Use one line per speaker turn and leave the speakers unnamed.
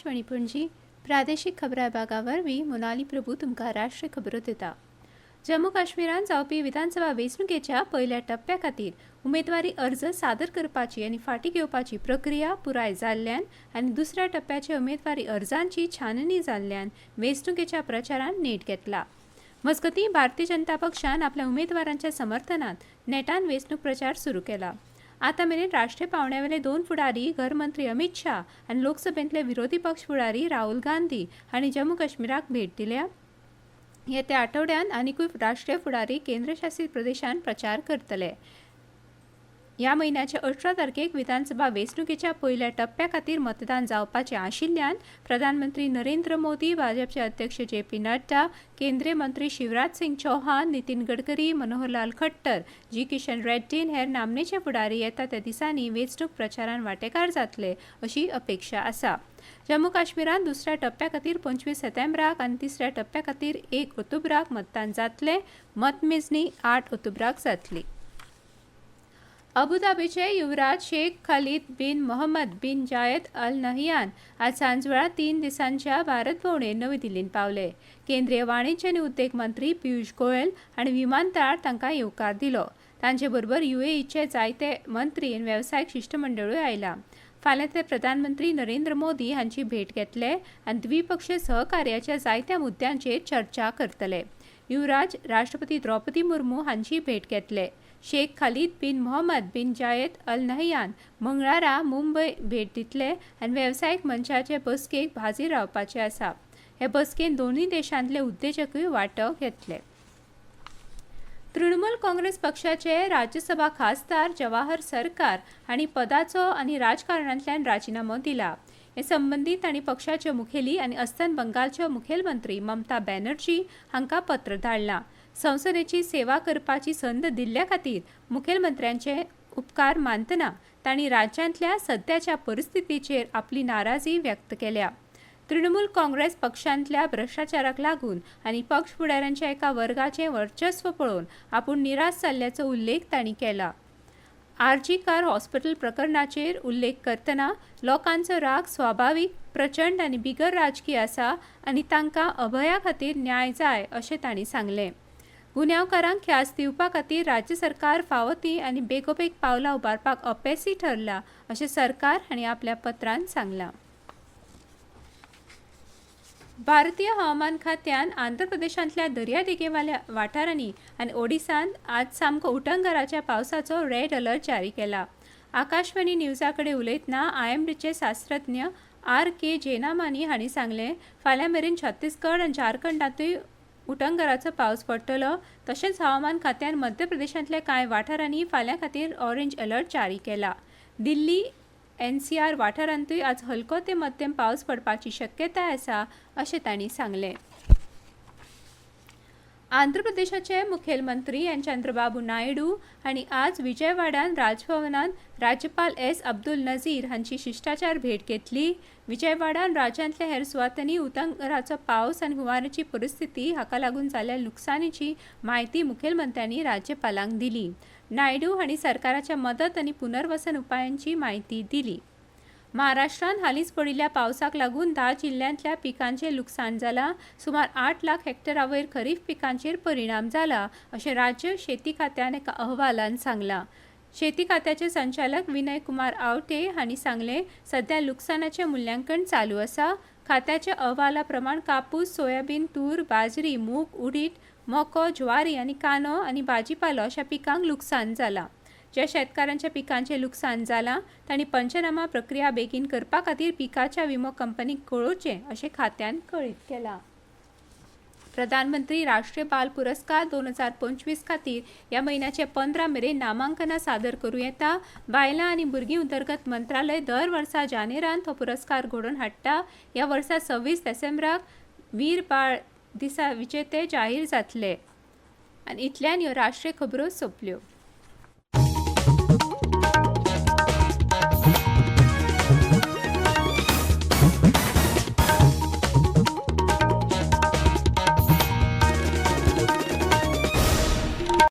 आकाशवाणी पणजी प्रादेशीक खबरां विभागावरवीं मोनाली प्रभू तुमकां राष्ट्रीय खबरो दिता। जम्मू काश्मीरात जावपी विधानसभा वेंचणुकेच्या पयल्या टप्प्या खातीर उमेदवारी अर्ज सादर करपाची आनी फाटीं घेवपाची प्रक्रिया पुराय जाल्ल्यान आनी दुसऱ्या टप्प्याच्या उमेदवारी अर्जांची छाननी जाल्ल्यान वेंचणुकेच्या प्रचारान नेट घेतला। मजगतीं भारतीय जनता पक्षान आपल्या उमेदवारांच्या समर्थनांत नेटान वेंचणूक प्रचार सुरू केला। आता मेरेन राष्ट्रीय पावंड्यावेले 2 फुडारी गृहमंत्री अमित शाह आनी लोकसभेतले विरोधी पक्ष फुडारी राहुल गांधी हांणी जम्मू काश्मीराक भेट दिल्या। येत्या आठवड्यात आनीकूय राष्ट्रीय फुडारी केंद्रशासित प्रदेशांत प्रचार करतले। ह्या म्हयन्याच्या 18 तारखेक विधानसभा वेंचणुकेच्या पयल्या टप्प्या खातीर मतदान जावपाचें आशिल्ल्यान प्रधानमंत्री नरेंद्र मोदी, भाजपचे अध्यक्ष जे.पी. नड्डा, केंद्रीय मंत्री शिवराज सिंग चौहान, नितीन गडकरी, मनोहरलाल खट्टर, जी. किशन रेड्डी हेर नामनेचे फुडारी येता त्या दिसांनी वेंचणूक प्रचारात वांटेकार जातले अशी अपेक्षा आसा। जम्मू काश्मीरात दुसऱ्या टप्प्या खातीर 25 सप्टेंबराक आनी तिसऱ्या टप्प्या खातीर 1 ऑक्टोबराक मतदान जातले। मतमेजणी 8 ऑक्टोबराक जातली। अबुधाबीचे युवराज शेख खालीद बिन मोहम्मद बिन जायद अल नहयान आज सांजवेळा 3 दिसांच्या भारत भोंवडेर नवी दिल्लींत पावले। केंद्रीय वाणिज्य आनी उद्देग मंत्री पियुष गोयल हांणी विमानतळार तांकां येवकार दिलो। तांचे बरोबर UAEचे जायते मंत्री आनी वेवसायीक शिष्टमंडळूय आयला। फाल्यां ते प्रधानमंत्री नरेंद्र मोदी हांची भेट घेतले आनी द्विपक्षीय सहकार्याच्या जायत्या मुद्द्यांचेर चर्चा करतले। युवराज राष्ट्रपती द्रौपदी मुर्मू हांची भेट घेतले। शेख खालीद बिन मोहम्मद बिन जायद अल नहयान मंगळारा मुंबय भेट दितले आनी वेवसायीक मंचाचे बसकेक भाजीर रावपाचे आसा। हे बसकेन दोनूय देशांतले उद्देजकूय वांटो घेतले। तृणमूल काँग्रेस पक्षाचे राज्यसभा खासदार जवाहर सरकार हांणी पदाचो आनी राजकारणांतल्यान राजिनामो दिला। हे संबंदी तांणी पक्षाच्यो मुखेली आनी अस्तंत बंगालच्यो मुखेलमंत्री ममता बॅनर्जी हांकां पत्र धाडलां। संसदेची सेवा करपाची संद दिल्ल्या खातीर मुखेलमंत्र्यांचे उपकार मानतना तांणी राज्यांतल्या सध्याच्या परिस्थितीचेर आपली नाराजी व्यक्त केल्या। तृणमूल काँग्रेस पक्षांतल्या भ्रष्टाचाराक लागून आनी पक्ष फुडाऱ्यांच्या एका वर्गाचें वर्चस्व पळोवन आपूण निराश जाल्ल्याचो उल्लेख तांणी केला। RG कार हॉस्पिटल प्रकरणाचेर उल्लेख करतना लोकांचो राग स्वाभावीक, प्रचंड आनी बिगर राजकीय आसा आनी तांकां अभया खातीर न्याय जाय अशें तांणी सांगलें। गुन्यांवकारांक ख्यास्त दिवपा खातीर राज्य सरकार फावो ती आनी बेगोबेग पावलां उबारपाक अपेसी ठरला अशें सरकार हांणी आपल्या पत्रांत सांगलां। भारतीय हवामान खात्यान आंध्र प्रदेशांतल्या दर्यादेगेवाल्या वाठारांनी आनी ओडिसांत आज सामको उटंगराच्या पावसाचो रेड अलर्ट जारी केला। आकाशवाणी न्यूजा कडेन उलयतना IMDचे शास्त्रज्ञ R.K. जेनामानी हांणी सांगलें, फाल्यां मेरेन छत्तीसगड आनी झारखंडांतूय उटंगराचो पावस पडटलो। तशेंच हवामान खात्यान मध्य प्रदेशांतल्या कांय वाठारांनी फाल्यां खातीर ऑरेंज अलर्ट जारी केला। दिल्ली NCR वाठारांतूय आज हलको ते मध्यम पावस पडपाची शक्यताय आसा अशें तांणी सांगलें। आंध्र प्रदेशाचे मुखेलमंत्री चंद्रबाबू नायडू हांणी आज विजयवाडांत राजभवनांत राज्यपाल S. अब्दुल नझीर हांची शिश्टाचार भेट घेतली। विजयवाडांत राज्यांतल्या हेर सुवातांनी उटंगराचो पावस आनी हुंवाराची परिस्थिती हाका लागून जाल्ल्या लुकसाणीची म्हायती मुखेलमंत्र्यांनी राज्यपालांक दिली। नायडू हांणी सरकाराच्या मदत आनी पुनर्वसन उपायांची म्हायती दिली। महाराष्ट्रांत हालींच पडिल्ल्या पावसाक लागून 10 जिल्ल्यांतल्या पिकांचें लुकसाण जालां। सुमार 8 लाख हेक्टरावयर खरीफ पिकांचेर परिणाम जाला अशें राज्य शेती खात्यान एका अहवालांत सांगलां। शेती खात्याचे संचालक विनय कुमार आवटे हांणी सांगलें, सध्या लुकसाणाचें मुल्यांकन चालू आसा। खात्याच्या अहवाला प्रमाण कापूस, सोयाबीन, तूर, बाजरी, मूग, उडीद, मको, ज्वारी आनी कांदो आनी भाजीपालो अशा पिकांक लुकसाण जालां। ज्या शेतकारांच्या पिकांचें लुकसाण जालां तांणी पंचनामा प्रक्रिया बेगीन करपा खातीर पिकाच्या विमो कंपनीक कळोवचें अशें खात्यान कळीत केलां। प्रधानमंत्री राष्ट्रीय बाल पुरस्कार 2025 खातीर ह्या म्हयन्याचे 15 मेरेन नामांकनां सादर करूं येता। बायलां आनी भुरगीं उदरगत मंत्रालय दर वर्सा जानेरांत हो पुरस्कार घडोवन हाडटा। ह्या वर्सा 26 डिसेंबराक वीर बाळ दिसा विजेते जाहीर जातले। आनी इतल्यान ह्यो राष्ट्रीय खबरो सोंपल्यो।